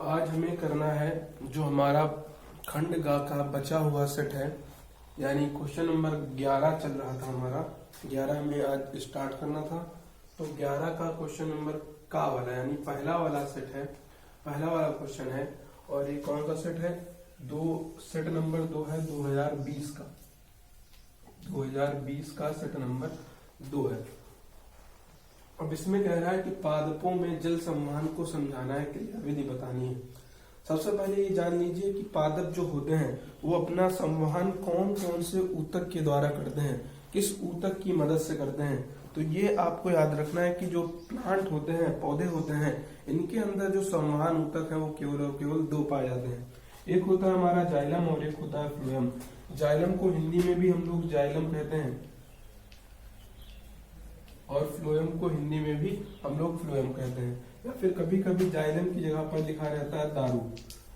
आज हमें करना है जो हमारा खंड गा का बचा हुआ सेट है, यानी क्वेश्चन नंबर 11 चल रहा था हमारा। 11 में आज स्टार्ट करना था, तो 11 का क्वेश्चन नंबर का वाला यानी पहला वाला सेट है, पहला वाला क्वेश्चन है। और ये कौन सा सेट है? सेट नंबर 2 है 2020 का, 2020 का सेट नंबर 2 है। अब इसमें कह रहा है कि पादपों में जल संवहन को समझाना है, क्रियाविधि बतानी है। सबसे पहले ये जान लीजिए कि पादप जो होते हैं वो अपना संवहन कौन कौन से ऊतक के द्वारा करते हैं, किस ऊतक की मदद से करते हैं। तो ये आपको याद रखना है कि जो प्लांट होते हैं, पौधे होते हैं, इनके अंदर जो संवहन ऊतक है वो केवल और केवल 2 पाए जाते हैं। एक होता है हमारा जाइलम और एक होता है फ्लोएम। जाइलम को हिंदी में भी हम लोग जाइलम कहते हैं और फ्लोएम को हिंदी में भी हम लोग फ्लोएम कहते हैं, या फिर कभी कभी जाइलम की जगह पर लिखा रहता है दारू,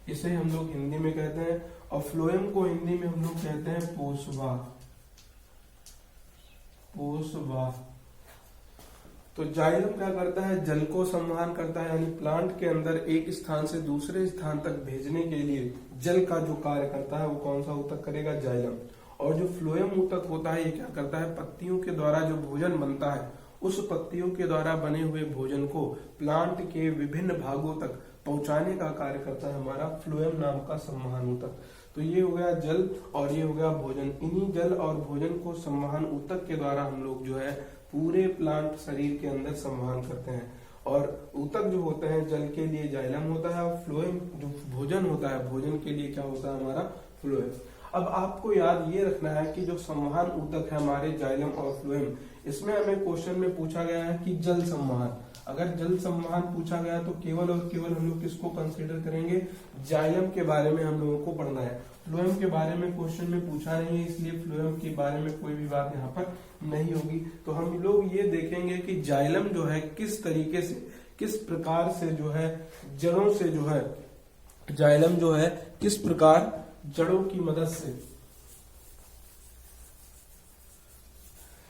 इसे हम लोग हिंदी में कहते हैं। और फ्लोएम को हिंदी में हम लोग कहते हैं पोषवाह। तो जाइलम क्या करता है? जल को संवहन करता है, यानी प्लांट के अंदर एक स्थान से दूसरे स्थान तक भेजने के लिए जल का जो कार्य करता है वो कौन सा ऊतक करेगा? जाइलम। और जो फ्लोएम ऊतक होता है ये क्या करता है? पत्तियों के द्वारा जो भोजन बनता है उस पत्तियों के द्वारा बने हुए भोजन को प्लांट के विभिन्न भागों तक पहुंचाने का कार्य करता है हमारा फ्लोएम नाम का संवहन ऊतक। तो ये हो गया जल और ये हो गया भोजन। इन्हीं जल और भोजन को संवहन ऊतक के द्वारा हम लोग जो है पूरे प्लांट शरीर के अंदर संवहन करते हैं। और ऊतक जो होते हैं जल के लिए जाइलम होता है, और फ्लोएम जो भोजन होता है, भोजन के लिए क्या होता है? हमारा फ्लोएम। अब आपको याद ये रखना है कि जो संवहन ऊतक है हमारे जाइलम और फ्लोएम, इसमें हमें क्वेश्चन में पूछा गया है कि जल संवहन। अगर जल संवहन पूछा गया तो केवल और केवल हम लोग किसको कंसीडर करेंगे? जाइलम के बारे में हम लोगों को पढ़ना है। फ्लोएम के बारे में क्वेश्चन में पूछा नहीं है, इसलिए फ्लोएम के बारे में कोई भी बात यहाँ पर नहीं होगी। तो हम लोग ये देखेंगे कि जाइलम जो है किस तरीके से, किस प्रकार से जो है जड़ों से जो है जाइलम जो है किस प्रकार जड़ों की मदद से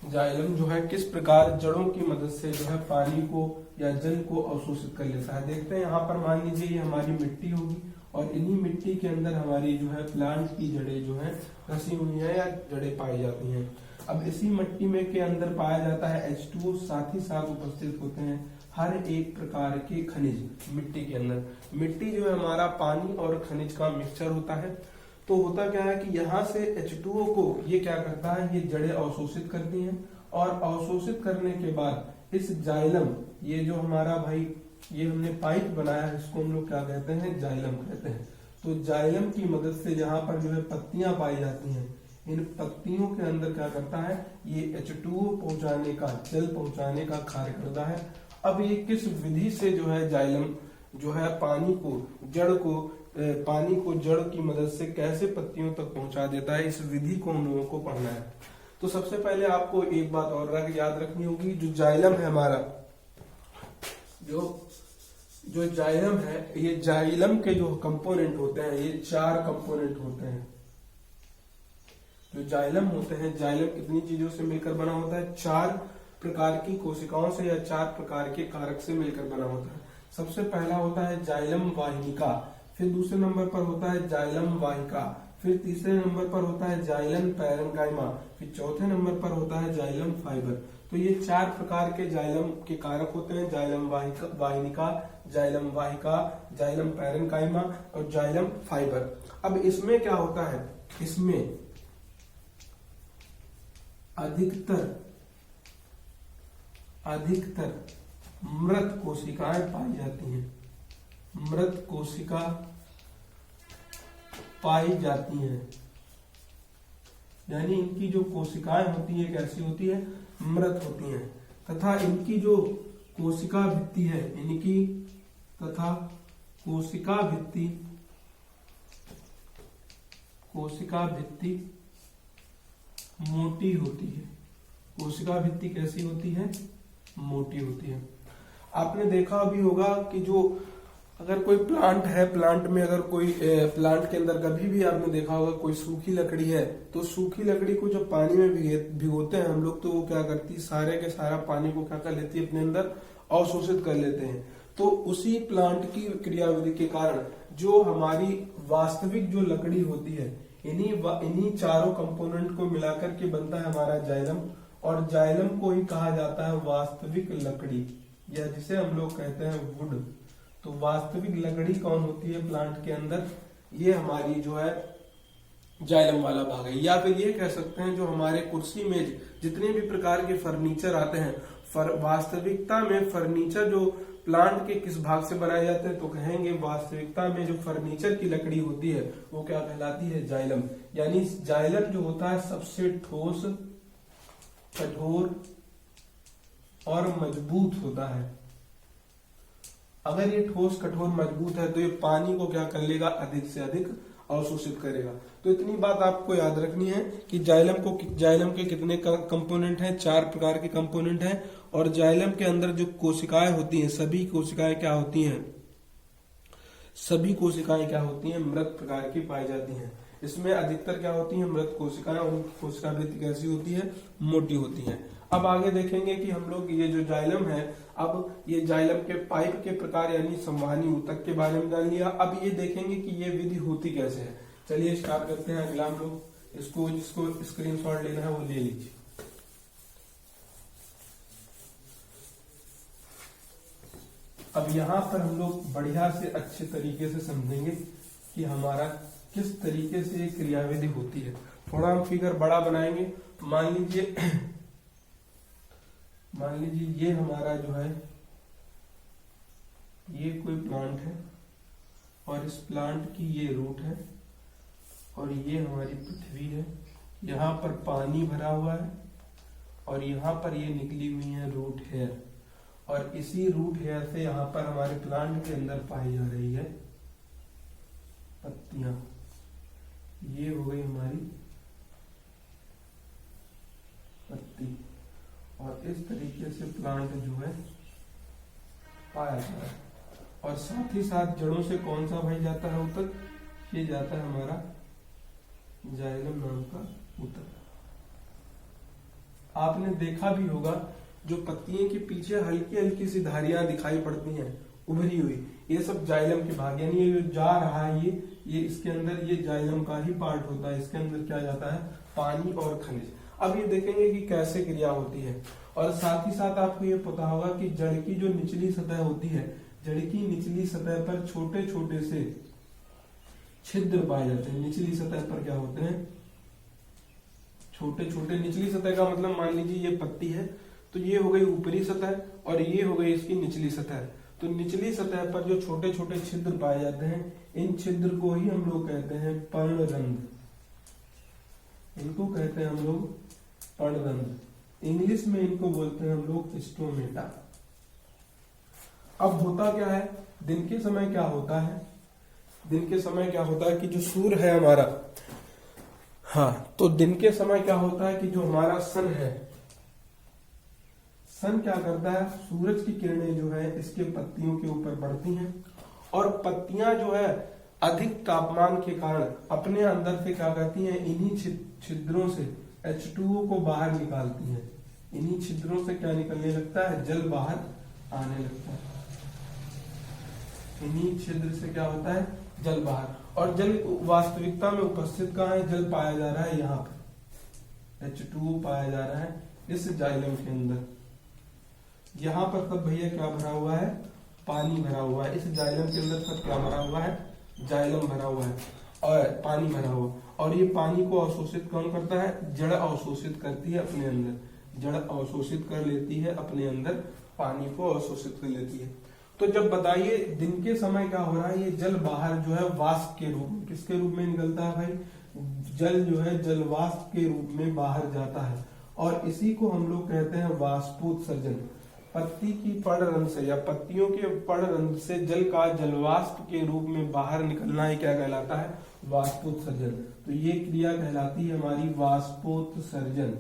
जाइलम जो है किस प्रकार जड़ों की मदद से जो है पानी को या जल को अवशोषित कर लेता है। देखते हैं यहाँ पर मान लीजिए ये हमारी मिट्टी होगी और इन्हीं मिट्टी के अंदर हमारी जो है प्लांट की जड़ें जो है रसी हुई है या जड़ें पाई जाती हैं। अब इसी मिट्टी में के अंदर पाया जाता है H2O, साथ ही साथ उपस्थित होते हैं हर एक प्रकार के खनिज मिट्टी के अंदर। मिट्टी जो है हमारा पानी और खनिज का मिक्सचर होता है। तो होता क्या है कि यहाँ से H2O को ये क्या करता है? ये जड़ें अवशोषित करती हैं और अवशोषित करने के बाद इस जाइलम, ये जो हमारा भाई ये हमने पाइप बनाया है, इसको हम लोग क्या कहते हैं? जाइलम कहते हैं। तो जाइलम की मदद से जहाँ पर जो है पत्तियां पाई जाती हैं, इन पत्तियों के अंदर क्या करता है? ये H2O पहुंचाने का, जल पहुंचाने का कार्य करता है। अब ये किस विधि से जो है जाइलम जो है पानी को जड़ की मदद से कैसे पत्तियों तक पहुंचा देता है, इस विधि को हम लोगों को पढ़ना है। तो सबसे पहले आपको एक बात और याद रखनी होगी, जो जाइलम है हमारा, जो जाइलम है, ये जाइलम के जो कंपोनेंट होते हैं ये 4 कंपोनेंट होते हैं। जो जाइलम होते हैं, जाइलम कितनी चीजों से मिलकर बना होता है? 4 प्रकार की कोशिकाओं से या 4 प्रकार के कारक से मिलकर बना होता है। सबसे पहला होता है जाइलम वाहिनिका, फिर दूसरे नंबर पर होता है जाइलम वाहिका, फिर तीसरे नंबर पर होता है जाइलम पैरेन्काइमा, फिर चौथे नंबर पर होता है जाइलम फाइबर। तो ये 4 प्रकार के जाइलम के कारक होते हैं, जाइलम वाहिनिका, जाइलम वाहिका, जाइलम पैरेन्काइमा और जाइलम फाइबर। अब इसमें क्या होता है? इसमें अधिकतर मृत कोशिकाएं पाई जाती हैं। मृत कोशिका पाई जाती हैं, यानी इनकी जो कोशिकाएं होती है कैसी होती है? मृत होती हैं। तथा इनकी जो कोशिका भित्ति है, इनकी तथा कोशिका भित्ति मोटी होती है। कोशिका भित्ति कैसी होती है? मोटी होती है। आपने देखा भी होगा कि जो अगर कोई प्लांट है, प्लांट में अगर कोई प्लांट के अंदर कभी भी आपने देखा होगा कोई सूखी लकड़ी है, तो सूखी लकड़ी को जब पानी में भिगोते हैं हम लोग, तो वो क्या करती है? सारे के सारा पानी को क्या कर लेती है? अपने अंदर अवशोषित कर लेते हैं। तो उसी प्लांट की क्रियाविधि के कारण जो हमारी वास्तविक जो लकड़ी होती है, इन्हीं चारों कंपोनेंट को मिलाकर के बनता है हमारा जाइलम। और जाइलम को ही कहा जाता है वास्तविक लकड़ी, या जिसे हम लोग कहते हैं वुड। तो वास्तविक लकड़ी कौन होती है प्लांट के अंदर, ये हमारी जो है जाइलम वाला भाग है। या फिर ये कह सकते हैं जो हमारे कुर्सी मेज जितने भी प्रकार के फर्नीचर आते हैं, वास्तविकता में फर्नीचर जो प्लांट के किस भाग से बनाए जाते हैं, तो कहेंगे वास्तविकता में जो फर्नीचर की लकड़ी होती है वो क्या कहलाती है, जाइलम। यानी जाइलम जो होता है सबसे ठोस, कठोर और मजबूत होता है। अगर ये ठोस, कठोर, मजबूत है तो ये पानी को क्या कर लेगा, अधिक से अधिक अवशोषित करेगा। तो इतनी बात आपको याद रखनी है कि जाइलम के कितने कंपोनेंट हैं, 4 प्रकार के कंपोनेंट हैं। और जाइलम के अंदर जो कोशिकाएं होती हैं, सभी कोशिकाएं क्या होती हैं, मृत प्रकार की पाई जाती हैं। इसमें अधिकतर क्या होती हैं, मृत कोशिकाएं, और उनकी कोशिका वृत्ति कैसी होती है, मोटी होती है। अब आगे देखेंगे कि हम लोग ये जो जाइलम है, अब ये जाइलम के पाइप के प्रकार यानी संवहनी ऊतक के बारे में जान लिया। अब ये देखेंगे कि ये विधि होती कैसे है। चलिए स्टार्ट करते हैं। अगला हम लोग जिसको स्क्रीनशॉट लेना है वो ले लीजिए। अब यहाँ पर हम लोग बढ़िया से अच्छे तरीके से समझेंगे कि हमारा किस तरीके से क्रियाविधि होती है। थोड़ा हम फिगर बड़ा बनाएंगे। मान लीजिए ये हमारा जो है, ये कोई प्लांट है और इस प्लांट की ये रूट है और ये हमारी पृथ्वी है। यहाँ पर पानी भरा हुआ है और यहाँ पर ये निकली हुई है रूट हेयर, और इसी रूट हेयर से यहाँ पर हमारे प्लांट के अंदर पाई जा रही है पत्तियां। ये हो गई हमारी पत्ती, और इस तरीके से प्लांट जो है पाया जा रहा है। और साथ ही साथ जड़ों से कौन सा भाई जाता है ऊतक, ये जाता है हमारा जाइलम नाम का ऊतक। आपने देखा भी होगा जो पत्तियों के पीछे हल्की हल्की सी धारियां दिखाई पड़ती हैं उभरी हुई, ये सब जाइलम के भाग, यानी ये जो जा रहा है ये इसके अंदर ये जाइलम का ही पार्ट होता है। इसके अंदर क्या जाता है, पानी और खनिज। अब ये देखेंगे कि कैसे क्रिया होती है। और साथ ही साथ आपको ये पता होगा कि जड़ की जो निचली सतह होती है, जड़ की निचली सतह पर छोटे छोटे से छिद्र पाए जाते हैं। निचली सतह पर क्या होते हैं, छोटे छोटे। निचली सतह का मतलब मान लीजिए ये पत्ती है तो ये हो गई ऊपरी सतह और ये हो गई इसकी निचली सतह। तो निचली सतह पर जो छोटे छोटे छिद्र पाए जाते हैं, इन छिद्र को ही हम लोग कहते हैं पर्णरंध्र। इनको कहते हैं हम लोग पर्णरंध्र। इंग्लिश में इनको बोलते हैं हम लोग स्टोमेटा। अब होता क्या है, दिन के समय क्या होता है, दिन के समय क्या होता है कि जो सूर्य है हमारा, हाँ, तो दिन के समय क्या होता है कि जो हमारा सन है, सन क्या करता है, सूरज की किरणें जो है इसके पत्तियों के ऊपर पड़ती हैं और पत्तियां जो है अधिक तापमान के कारण अपने अंदर से क्या करती हैं, इन्हीं छिद्रों से H2O को बाहर निकालती हैं। इन्हीं छिद्रों से क्या निकलने लगता है, जल बाहर आने लगता है। इन्हीं छिद्र से क्या होता है, जल बाहर। और जल वास्तविकता में उपस्थित कहाँ है, जल पाया जा रहा है यहाँ पर, H2O पाया जा रहा है इस जाइलम के अंदर। यहाँ पर सब भैया क्या भरा हुआ है, पानी भरा हुआ है। इस जाइलम के अंदर सब क्या भरा हुआ है, जाइलम भरा हुआ है और पानी भरा हुआ। और ये पानी को अवशोषित कौन करता है, जड़ अवशोषित करती है अपने अंदर। जड़ अवशोषित कर लेती है अपने अंदर, पानी को अवशोषित कर लेती है। तो जब बताइए दिन के समय क्या हो रहा है, ये जल बाहर जो है वाष्प के रूप में, किसके रूप में निकलता है भाई, जल जो है जल वाष्प के रूप में बाहर जाता है। और इसी को हम लोग कहते हैं वाष्पोत्सर्जन। पत्ती की पर्णरंध्र से या पत्तियों के पर्णरंध्र से जल का जलवाष्प के रूप में बाहर निकलना ही क्या कहलाता है, वाष्पोत्सर्जन। तो ये क्रिया कहलाती है हमारी वाष्पोत्सर्जन,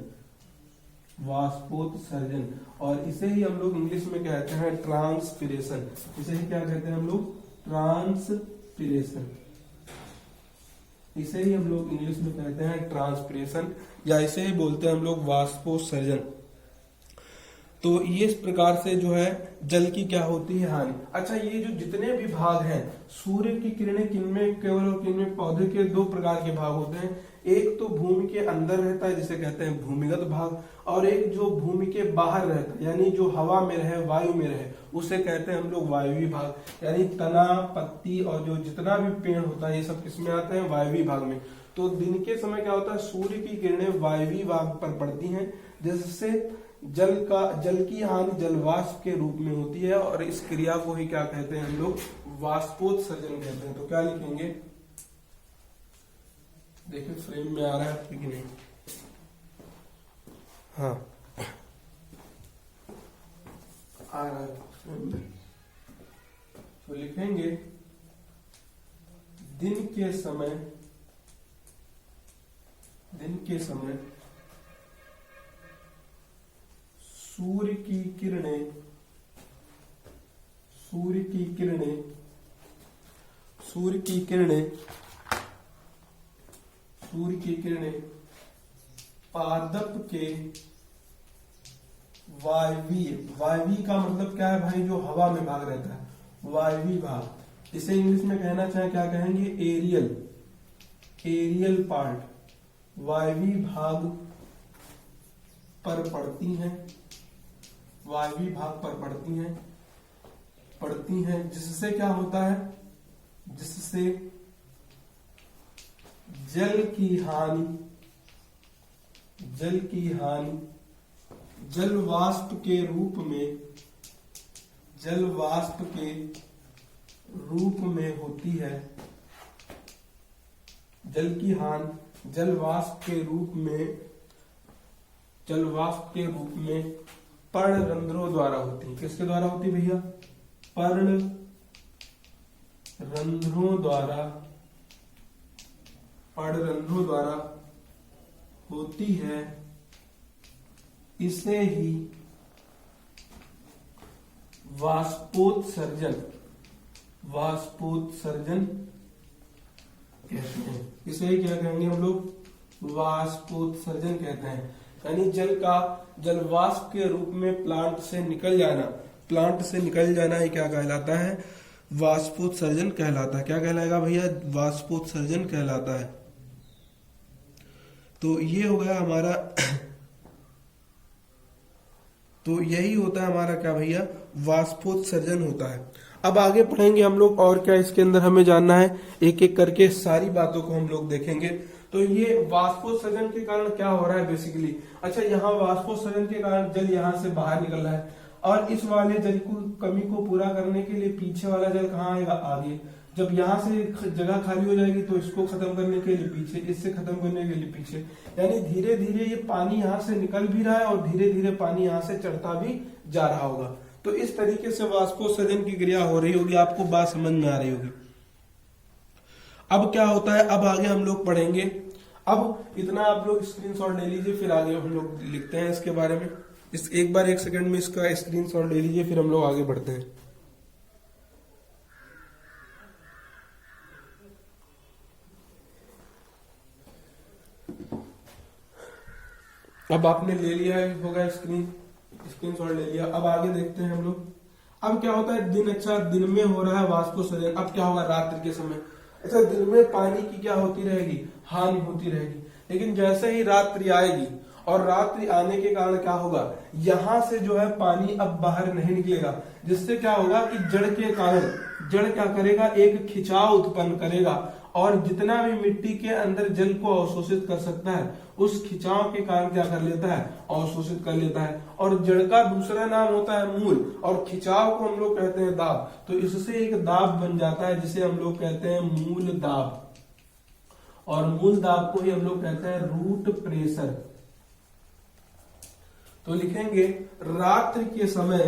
वाष्पोत्सर्जन। और इसे ही हम लोग इंग्लिश में कहते हैं ट्रांसपिरेशन। इसे ही क्या कहते हैं हम लोग, ट्रांसपिरेशन। इसे ही हम लोग इंग्लिश में कहते हैं ट्रांसपिरेशन, या इसे ही बोलते हैं हम लोग वाष्पोत्सर्जन। तो ये इस प्रकार से जो है जल की क्या होती है हानि। अच्छा, ये जो जितने भी भाग हैं, सूर्य की किरणें किनमें, केवल और किनमें, पौधे के दो प्रकार के भाग होते हैं। एक तो भूमि के अंदर रहता है जिसे कहते हैं भूमिगत भाग, और एक जो भूमि के बाहर रहता है यानी जो हवा में रहे, वायु में रहे, उसे कहते हैं हम लोग वायवी भाग। यानी तना, पत्ती और जो जितना भी पेड़ होता है ये सब किसमें आते हैं, वायवी भाग में। तो दिन के समय क्या होता है, सूर्य की किरणें वायवी भाग पर पड़ती हैं, जिससे जल की हानि जलवाष्प के रूप में होती है, और इस क्रिया को ही क्या कहते हैं हम लोग, वाष्पोत्सर्जन कहते हैं। तो क्या लिखेंगे, देखिए फ्रेम में आ रहा है कि नहीं, हाँ आ रहा है फ्रेम में। तो लिखेंगे दिन के समय सूर्य की किरणें पादप के वायवी का मतलब क्या है भाई, जो हवा में भाग रहता है, वायवी भाग। इसे इंग्लिश में कहना चाहे क्या कहेंगे, एरियल पार्ट, वायवी भाग पर पड़ती हैं, जिससे क्या होता है, जिससे जल की हानि जल वाष्प के रूप में होती है। जल की हानि जल वाष्प के रूप में पर्णरंध्रों द्वारा होती है। किसके द्वारा होती है भैया, पर्णरंध्रों द्वारा होती है। इसे ही वाष्पोत्सर्जन कहते हैं। इसे ही क्या कहेंगे हम लोग, वाष्पोत्सर्जन कहते हैं। यानी जल वाष्प के रूप में प्लांट से निकल जाना ही क्या कहलाता है, वाष्पोत्सर्जन कहलाता है। क्या कहलाएगा भैया, वाष्पोत्सर्जन कहलाता है। तो ये हो गया हमारा तो यही होता है हमारा क्या भैया, वाष्पोत्सर्जन होता है। अब आगे पढ़ेंगे हम लोग और क्या इसके अंदर हमें जानना है, एक एक करके सारी बातों को हम लोग देखेंगे। तो ये वाष्पोत्सर्जन के कारण क्या हो रहा है बेसिकली। अच्छा, यहाँ वाष्पोत्सर्जन के कारण जल यहाँ से बाहर निकल रहा है, और इस वाले जल को कमी को पूरा करने के लिए पीछे वाला जल कहाँ आएगा, आगे। जब यहाँ से जगह खाली हो जाएगी तो इसको खत्म करने के लिए पीछे, इससे खत्म करने के लिए पीछे। यानी धीरे धीरे ये पानी यहाँ से निकल भी रहा है और धीरे धीरे पानी यहाँ से चढ़ता भी जा रहा होगा। तो इस तरीके से वाष्पोत्सर्जन की क्रिया हो रही होगी, आपको बात समझ में आ रही होगी। अब क्या होता है, अब आगे हम लोग पढ़ेंगे। अब इतना आप लोग स्क्रीनशॉट ले लीजिए, फिर आगे हम लोग लिखते हैं इसके बारे में। एक बार 1 सेकंड में इसका स्क्रीनशॉट ले लीजिए, फिर हम लोग आगे बढ़ते हैं। अब आपने ले लिया है, होगा स्क्रीनशॉट ले लिया। अब आगे देखते हैं हम लोग। अब क्या होता है, दिन में हो रहा है वाष्पोत्सर्जन। अब क्या होगा रात्रि के समय। अच्छा, दिन में पानी की क्या होती रहेगी, हानि होती रहेगी। लेकिन जैसे ही रात्रि आएगी, और रात्रि आने के कारण क्या होगा, यहां से जो है पानी अब बाहर नहीं निकलेगा, जिससे क्या होगा कि जड़ के कारण जड़ क्या करेगा, एक खिंचाव उत्पन्न करेगा, और जितना भी मिट्टी के अंदर जल को अवशोषित कर सकता है, उस खिंचाव के कारण क्या कर लेता है, अवशोषित कर लेता है। और जड़ का दूसरा नाम होता है मूल, और खिंचाव को हम लोग कहते हैं दाब। तो इससे एक दाब बन जाता है, जिसे हम लोग कहते हैं मूल दाब, और मूल दाब को ही हम लोग कहते हैं रूट प्रेशर। तो लिखेंगे रात्रि के समय,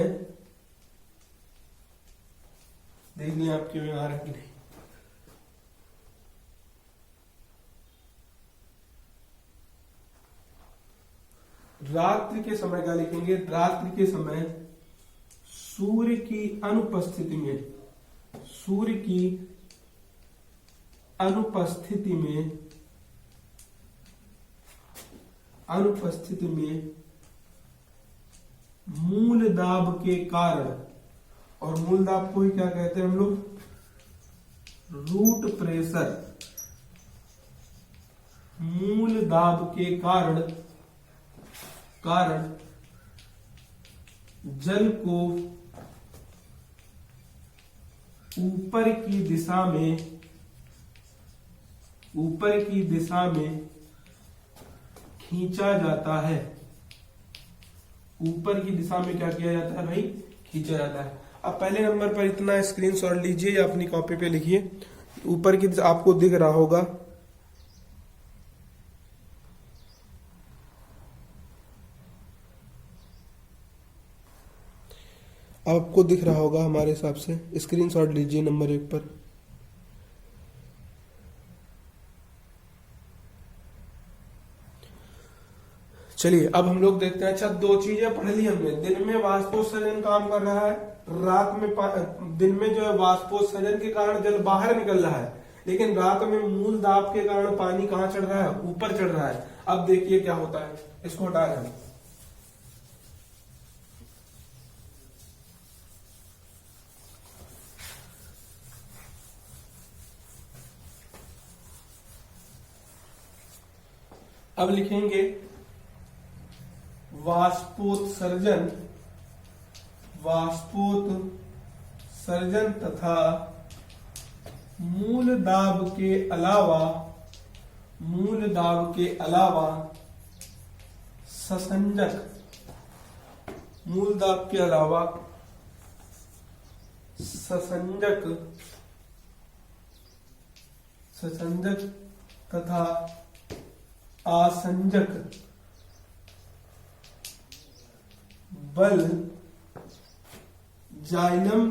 देख लिया आपके में आ रहा कि नहीं। रात्रि के समय क्या लिखेंगे, रात्रि के समय सूर्य की अनुपस्थिति में मूल दाब के कारण, और मूल दाब को ही क्या कहते हैं हम लोग, रूट प्रेशर। मूल दाब के कारण जल को ऊपर की दिशा में खींचा जाता है। ऊपर की दिशा में क्या किया जाता है भाई, खींचा जाता है। अब पहले नंबर पर इतना स्क्रीनशॉट लीजिए या अपनी कॉपी पे लिखिए। ऊपर की दिशा आपको दिख रहा होगा, आपको दिख रहा होगा हमारे हिसाब से। स्क्रीनशॉट लीजिए नंबर 1 पर। चलिए अब हम लोग देखते हैं। अच्छा, 2 चीजें पढ़ ली हमने। दिन में वाष्पोत्सर्जन काम कर रहा है, रात में दिन में जो है वाष्पोत्सर्जन के कारण जल बाहर निकल रहा है, लेकिन रात में मूल दाब के कारण पानी कहाँ चढ़ रहा है, ऊपर चढ़ रहा है। अब देखिए क्या होता है, इसको हटा रहे हैं। अब लिखेंगे वाष्पोत्सर्जन तथा मूल दाब के अलावा ससंजक, मूल दाब के अलावा ससंजक तथा आसंजक बल जाइलम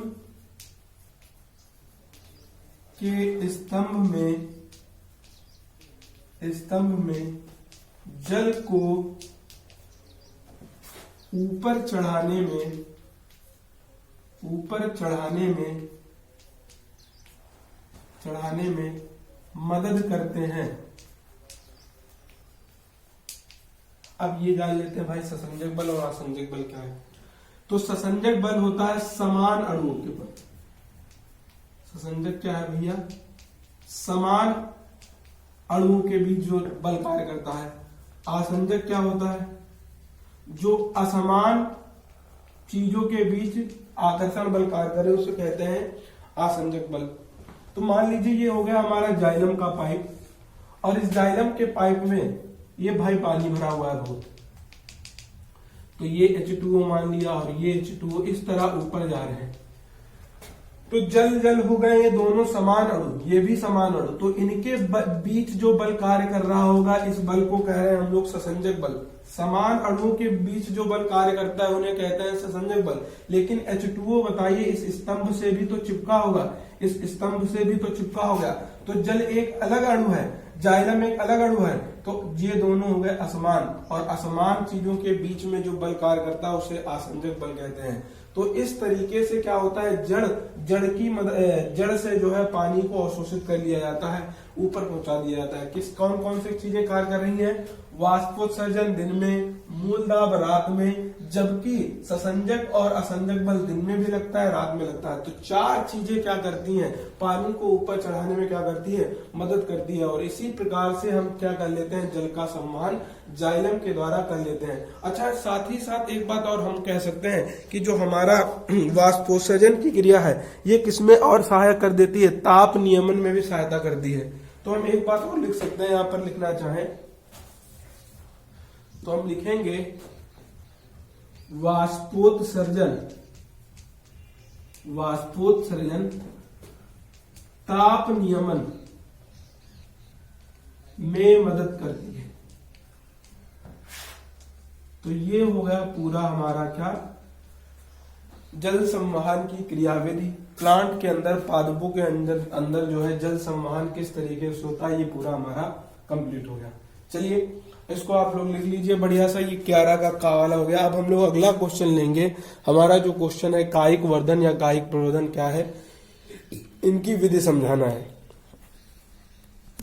के स्तंभ में जल को ऊपर चढ़ाने में मदद करते हैं। अब ये जान लेते हैं भाई ससंजक बल और आसंजक बल क्या है। तो ससंजक बल होता है समान अणुओं के बल। ससंजक क्या है भैया, समान अणुओं के बीच जो बल कार्य करता है। आसंजक क्या होता है, जो असमान चीजों के बीच आकर्षण बल कार्य करे, उसे कहते हैं आसंजक बल। तो मान लीजिए ये हो गया हमारा जाइलम का पाइप, और इस जाइलम के पाइप में ये भाई पानी भरा हुआ है बहुत। तो ये H2O मान लिया और ये H2O इस तरह ऊपर जा रहे हैं। तो जल हो गए ये दोनों समान अणु, ये भी समान अणु। तो इनके बीच जो बल कार्य कर रहा होगा, इस बल को कह रहे हैं हम लोग ससंजक बल। समान अणुओं के बीच जो बल कार्य करता है उन्हें कहते हैं ससंजक बल। लेकिन H2O बताइए इस स्तंभ से भी तो चिपका होगा, इस स्तंभ से भी तो चिपका होगा। तो जल एक अलग अणु है, जाइलम एक अलग अणु है। तो ये दोनों हो गए असमान, और असमान चीजों के बीच में जो बल कार्य करता है उसे आसंजक बल कहते हैं। तो इस तरीके से क्या होता है, जड़ से जो है पानी को अवशोषित कर लिया जाता है, ऊपर पहुंचा दिया जाता है। कौन कौन सी चीजें कार्य कर रही हैं, वाष्पोत्सर्जन दिन में, मूल दाब रात में, जबकि ससंजक और असंजक बल दिन में भी लगता है, रात में लगता है। तो 4 चीजें क्या करती हैं, पानी को ऊपर चढ़ाने में क्या करती है, मदद करती है। और इसी प्रकार से हम क्या कर लेते हैं, जल का संवहन जाइलम के द्वारा कर लेते हैं। अच्छा, साथ ही साथ एक बात और हम कह सकते हैं कि जो हमारा वाष्पोत्सर्जन की क्रिया है ये किसमें और सहायक कर देती है, ताप नियमन में भी सहायता करती है। तो हम एक बात और लिख सकते हैं, यहां पर लिखना चाहें तो हम लिखेंगे वाष्पोत्सर्जन ताप नियमन में मदद करती है। तो ये हो गया पूरा हमारा क्या, जल संवहन की क्रियाविधि। प्लांट के अंदर, पादपों के अंदर जो है जल संवहन किस तरीके से होता है, ये पूरा हमारा कंप्लीट हो गया। चलिए इसको आप लोग लिख लीजिए बढ़िया सा। ये 11 का वाला हो गया। अब हम लोग अगला क्वेश्चन लेंगे। हमारा जो क्वेश्चन है कायिक वर्धन या कायिक प्रवर्धन क्या है, इनकी विधि समझाना है।